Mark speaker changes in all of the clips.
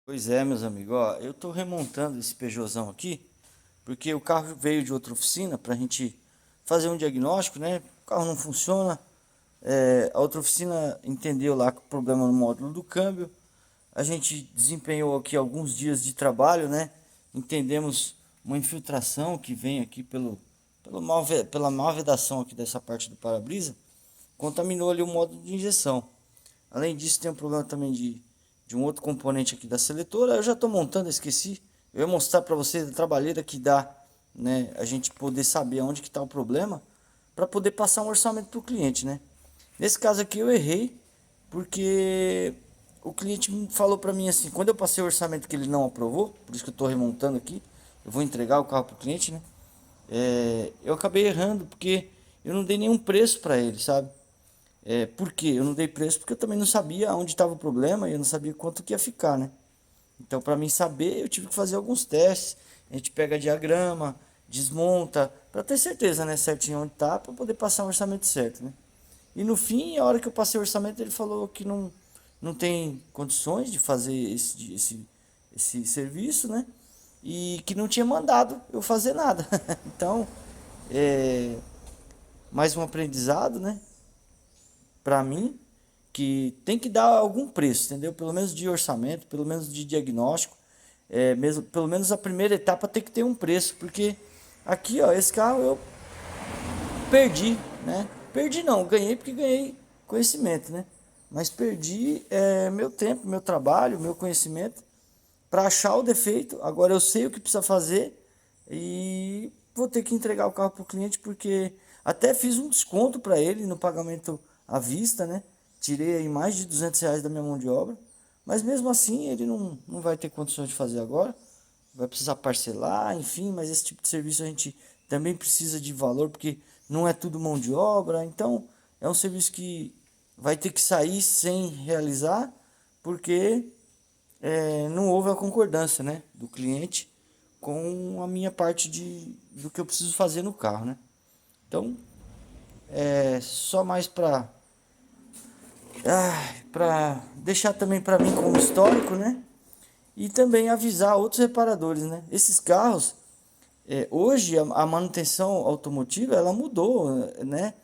Speaker 1: Pois é, meus amigos, ó, eu tô remontando esse Peugeotzão aqui, porque o carro veio de outra oficina pra gente fazer um diagnóstico, né? O carro não funciona, a outra oficina entendeu lá que o problema no módulo do câmbio. A gente desempenhou aqui alguns dias de trabalho, né? Entendemos uma infiltração que vem aqui pela má vedação aqui dessa parte do para-brisa, contaminou ali o módulo de injeção. Além disso, tem um problema também de um outro componente aqui da seletora. Eu já estou montando, esqueci. Eu ia mostrar para vocês a trabalheira que dá, né? A gente poder saber onde que está o problema para poder passar um orçamento para o cliente, né? Nesse caso aqui eu errei porque o cliente falou para mim assim, quando eu passei o orçamento que ele não aprovou, por isso que eu estou remontando aqui, eu vou entregar o carro para o cliente, né? Eu acabei errando porque eu não dei nenhum preço para ele, sabe? Por quê? Eu não dei preço porque eu também não sabia onde estava o problema e eu não sabia quanto que ia ficar, né? Então, para mim saber, eu tive que fazer alguns testes. A gente pega diagrama, desmonta, para ter certeza, né, certinho onde tá, para poder passar o orçamento certo, né? E no fim, a hora que eu passei o orçamento, ele falou que não tem condições de fazer esse serviço, né? E que não tinha mandado eu fazer nada. Então, é mais um aprendizado, né? Para mim, que tem que dar algum preço, entendeu? Pelo menos de orçamento, pelo menos de diagnóstico, mesmo, pelo menos a primeira etapa tem que ter um preço, porque aqui, ó, esse carro eu perdi, né? Perdi não, ganhei porque ganhei conhecimento, né? Mas perdi meu tempo, meu trabalho, meu conhecimento para achar o defeito. Agora eu sei o que precisa fazer e vou ter que entregar o carro para o cliente porque até fiz um desconto para ele no pagamento à vista, né? Tirei aí mais de R$ 200 da minha mão de obra, mas mesmo assim ele não vai ter condições de fazer agora, vai precisar parcelar, enfim, mas esse tipo de serviço a gente também precisa de valor porque não é tudo mão de obra, então é um serviço que vai ter que sair sem realizar porque não houve a concordância, né, do cliente com a minha parte do que eu preciso fazer no carro, né? Então, só mais para deixar também para mim como histórico, né? E também avisar outros reparadores, né? Esses carros, hoje a manutenção automotiva ela mudou, né?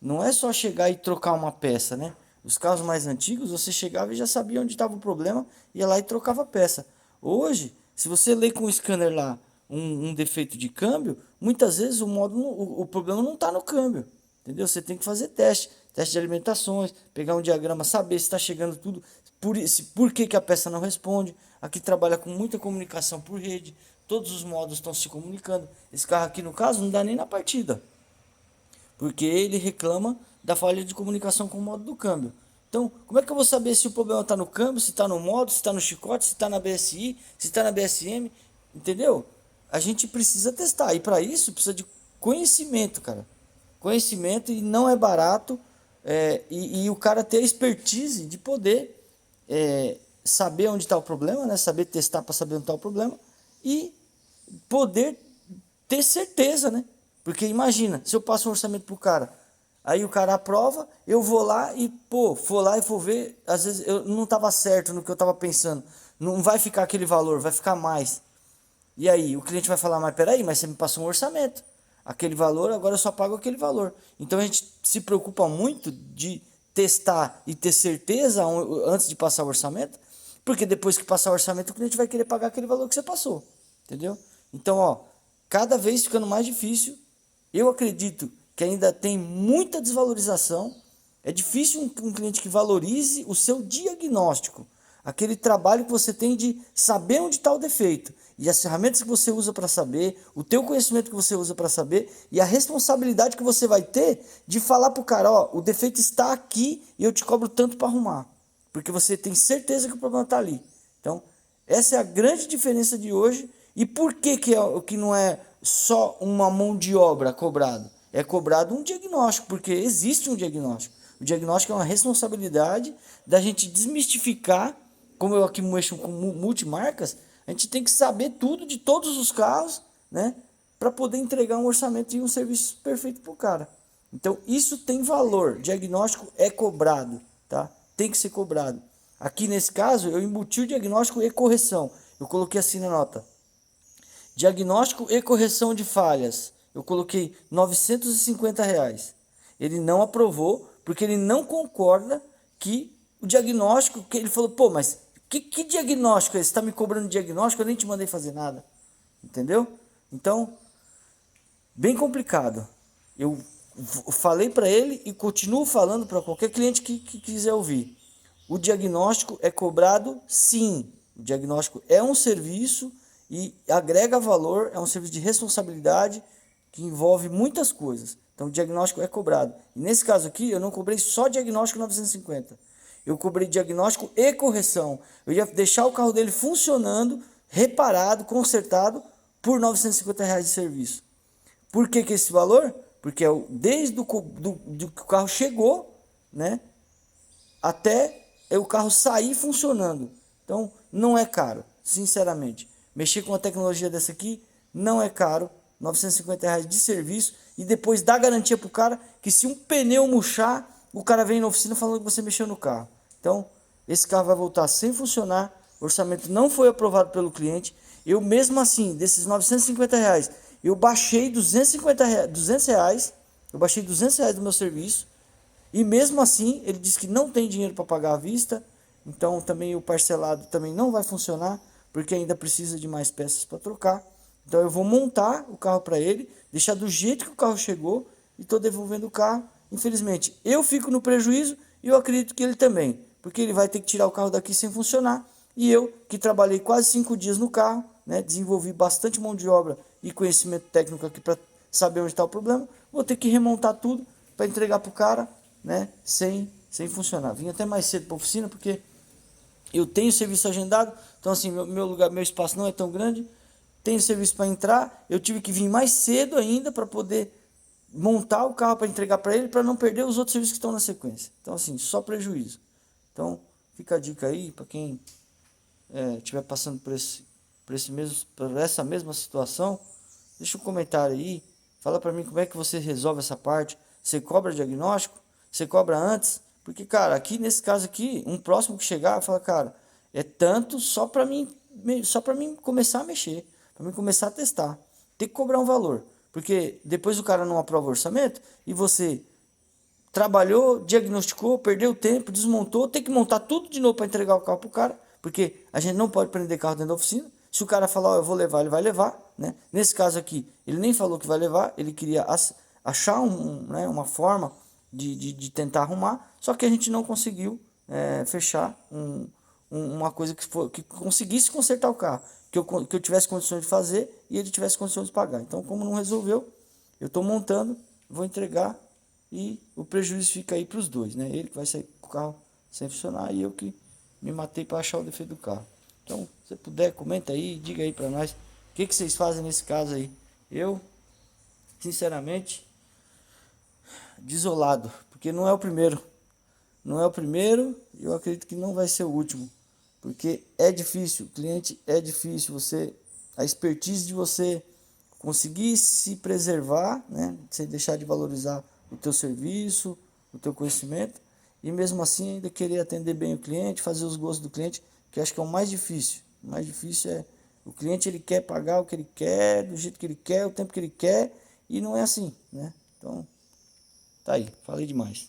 Speaker 1: Não é só chegar e trocar uma peça, né? Os carros mais antigos você chegava e já sabia onde estava o problema, ia lá e trocava a peça. Hoje, se você lê com o scanner lá um defeito de câmbio, muitas vezes o problema não está no câmbio, entendeu? Você tem que fazer teste de alimentações, pegar um diagrama, saber se está chegando tudo, por que a peça não responde. Aqui trabalha com muita comunicação por rede, todos os módulos estão se comunicando. Esse carro aqui, no caso, não dá nem na partida, porque ele reclama da falha de comunicação com o modo do câmbio. Então, como é que eu vou saber se o problema está no câmbio, se está no modo, se está no chicote, se está na BSI, se está na BSM, entendeu? A gente precisa testar, e para isso precisa de conhecimento, cara. Conhecimento, e não é barato, e o cara ter a expertise de poder saber onde está o problema, né? Saber testar para saber onde está o problema, e poder ter certeza, né? Porque imagina, se eu passo um orçamento pro cara, aí o cara aprova, eu vou lá e, pô, vou lá e vou ver, às vezes eu não estava certo no que eu estava pensando, não vai ficar aquele valor, vai ficar mais. E aí, o cliente vai falar, mas peraí, mas você me passou um orçamento. Aquele valor, agora eu só pago aquele valor. Então a gente se preocupa muito de testar e ter certeza antes de passar o orçamento, porque depois que passar o orçamento, o cliente vai querer pagar aquele valor que você passou. Entendeu? Então, ó, cada vez ficando mais difícil. Eu acredito que ainda tem muita desvalorização. É difícil um cliente que valorize o seu diagnóstico, aquele trabalho que você tem de saber onde está o defeito e as ferramentas que você usa para saber, o teu conhecimento que você usa para saber e a responsabilidade que você vai ter de falar para o cara, ó, o defeito está aqui e eu te cobro tanto para arrumar, porque você tem certeza que o problema está ali. Então, essa é a grande diferença de hoje. E por que não é só uma mão de obra cobrado? É cobrado um diagnóstico, porque existe um diagnóstico. O diagnóstico é uma responsabilidade da gente desmistificar, como eu aqui mexo com multimarcas, a gente tem que saber tudo de todos os carros, né? Para poder entregar um orçamento e um serviço perfeito para o cara. Então, isso tem valor. Diagnóstico é cobrado, tá? Tem que ser cobrado. Aqui nesse caso, eu embuti o diagnóstico e correção. Eu coloquei assim na nota. Diagnóstico e correção de falhas. Eu coloquei R$ 950. Ele não aprovou, porque ele não concorda que o diagnóstico, que ele falou, pô, mas que diagnóstico é esse? Você está me cobrando diagnóstico? Eu nem te mandei fazer nada. Entendeu? Então, bem complicado. Eu falei para ele e continuo falando para qualquer cliente que quiser ouvir. O diagnóstico é cobrado sim. O diagnóstico é um serviço e agrega valor, é um serviço de responsabilidade que envolve muitas coisas. Então o diagnóstico é cobrado. E nesse caso aqui eu não cobrei só diagnóstico 950. Eu cobrei diagnóstico e correção. Eu ia deixar o carro dele funcionando, reparado, consertado por R$ 950 de serviço. Por que esse valor? Porque desde do que o carro chegou, né, até o carro sair funcionando. Então, não é caro, sinceramente. Mexer com uma tecnologia dessa aqui não é caro. R$ 950 de serviço. E depois dá garantia para o cara que se um pneu murchar, o cara vem na oficina falando que você mexeu no carro. Então, esse carro vai voltar sem funcionar. O orçamento não foi aprovado pelo cliente. Eu mesmo assim, desses R$ 950, eu baixei R$ 200. Eu baixei R$ 200 do meu serviço. E mesmo assim, ele disse que não tem dinheiro para pagar à vista. Então também o parcelado também não vai funcionar, porque ainda precisa de mais peças para trocar. Então eu vou montar o carro para ele, deixar do jeito que o carro chegou e estou devolvendo o carro. Infelizmente, eu fico no prejuízo e eu acredito que ele também, porque ele vai ter que tirar o carro daqui sem funcionar. E eu, que trabalhei quase 5 dias no carro, né, desenvolvi bastante mão de obra e conhecimento técnico aqui para saber onde está o problema, vou ter que remontar tudo para entregar para o cara, né, sem funcionar. Vim até mais cedo para a oficina porque eu tenho serviço agendado, então assim, meu espaço não é tão grande, tenho serviço para entrar, eu tive que vir mais cedo ainda para poder montar o carro para entregar para ele, para não perder os outros serviços que estão na sequência. Então assim, só prejuízo. Então fica a dica aí para quem estiver passando por essa mesma situação, deixa um comentário aí, fala para mim como é que você resolve essa parte. Você cobra diagnóstico? Você cobra antes? Porque, cara, aqui nesse caso aqui, um próximo que chegar, fala, cara, é tanto só para mim começar a mexer, para mim começar a testar. Tem que cobrar um valor, porque depois o cara não aprova o orçamento e você trabalhou, diagnosticou, perdeu tempo, desmontou, tem que montar tudo de novo para entregar o carro pro cara, porque a gente não pode prender carro dentro da oficina. Se o cara falar, ó, eu vou levar, ele vai levar, né? Nesse caso aqui, ele nem falou que vai levar, ele queria achar uma forma de tentar arrumar, só que a gente não conseguiu fechar uma coisa que conseguisse consertar o carro, que eu tivesse condições de fazer e ele tivesse condições de pagar. Então, como não resolveu, eu estou montando, vou entregar e o prejuízo fica aí para os dois, né? Ele que vai sair com o carro sem funcionar e eu que me matei para achar o defeito do carro. Então, se você puder, comenta aí, diga aí para nós o que vocês fazem nesse caso aí. Eu, sinceramente, desolado, porque não é o primeiro. Não é o primeiro e eu acredito que não vai ser o último. Porque é difícil, cliente, é difícil a expertise de você conseguir se preservar, né, sem deixar de valorizar o teu serviço, o teu conhecimento, e mesmo assim ainda querer atender bem o cliente, fazer os gostos do cliente, que eu acho que é o mais difícil. O mais difícil é o cliente, ele quer pagar o que ele quer, do jeito que ele quer, o tempo que ele quer, e não é assim, né? Então, tá aí, falei demais.